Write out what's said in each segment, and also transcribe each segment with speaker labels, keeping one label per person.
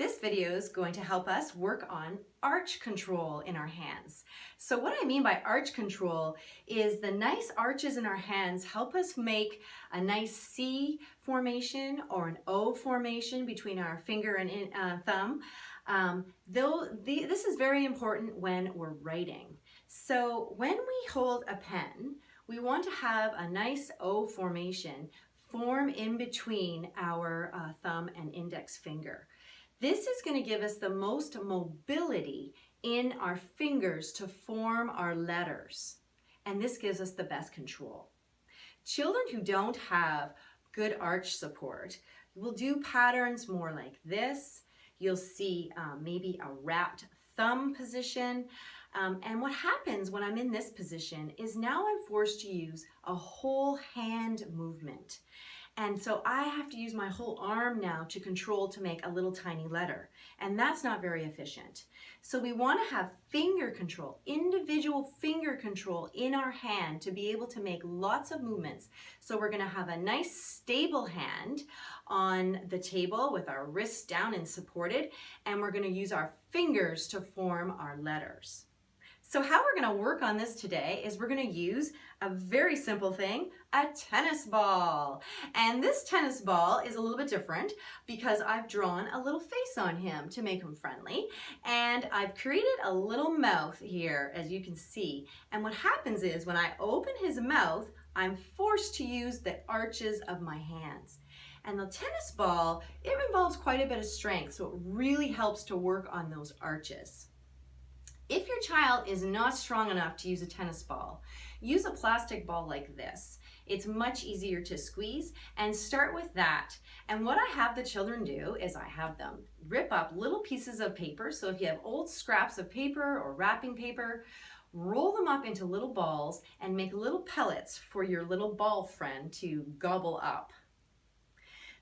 Speaker 1: This video is going to help us work on arch control in our hands. So what I mean by arch control is the nice arches in our hands help us make a nice C formation or an O formation between our finger and thumb. This is very important when we're writing. So when we hold a pen, we want to have a nice O formation form in between our thumb and index finger. This is going to give us the most mobility in our fingers to form our letters, and this gives us the best control. Children who don't have good arch support will do patterns more like this. You'll see maybe a wrapped thumb position. And what happens when I'm in this position is now I'm forced to use a whole hand movement. And so I have to use my whole arm now to control to make a little tiny letter. And that's not very efficient. So we want to have finger control, individual finger control in our hand to be able to make lots of movements. So we're going to have a nice stable hand on the table with our wrists down and supported. And we're going to use our fingers to form our letters. So how we're going to work on this today is we're going to use a very simple thing, a tennis ball. And this tennis ball is a little bit different because I've drawn a little face on him to make him friendly. And I've created a little mouth here, as you can see. And what happens is when I open his mouth, I'm forced to use the arches of my hands. And the tennis ball, it involves quite a bit of strength, so it really helps to work on those arches. If your child is not strong enough to use a tennis ball, use a plastic ball like this. It's much easier to squeeze, and start with that. And what I have the children do is I have them rip up little pieces of paper. So if you have old scraps of paper or wrapping paper, roll them up into little balls and make little pellets for your little ball friend to gobble up.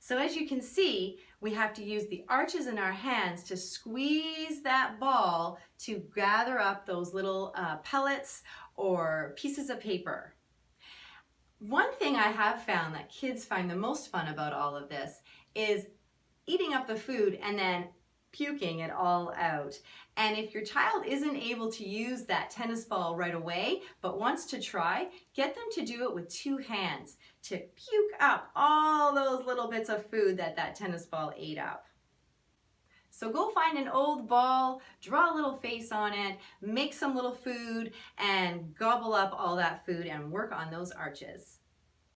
Speaker 1: So as you can see, we have to use the arches in our hands to squeeze that ball to gather up those little pellets or pieces of paper. One thing I have found that kids find the most fun about all of this is eating up the food and then puking it all out. And if your child isn't able to use that tennis ball right away, but wants to try, get them to do it with two hands to puke up all those little bits of food that tennis ball ate up. So go find an old ball, draw a little face on it, make some little food, and gobble up all that food and work on those arches.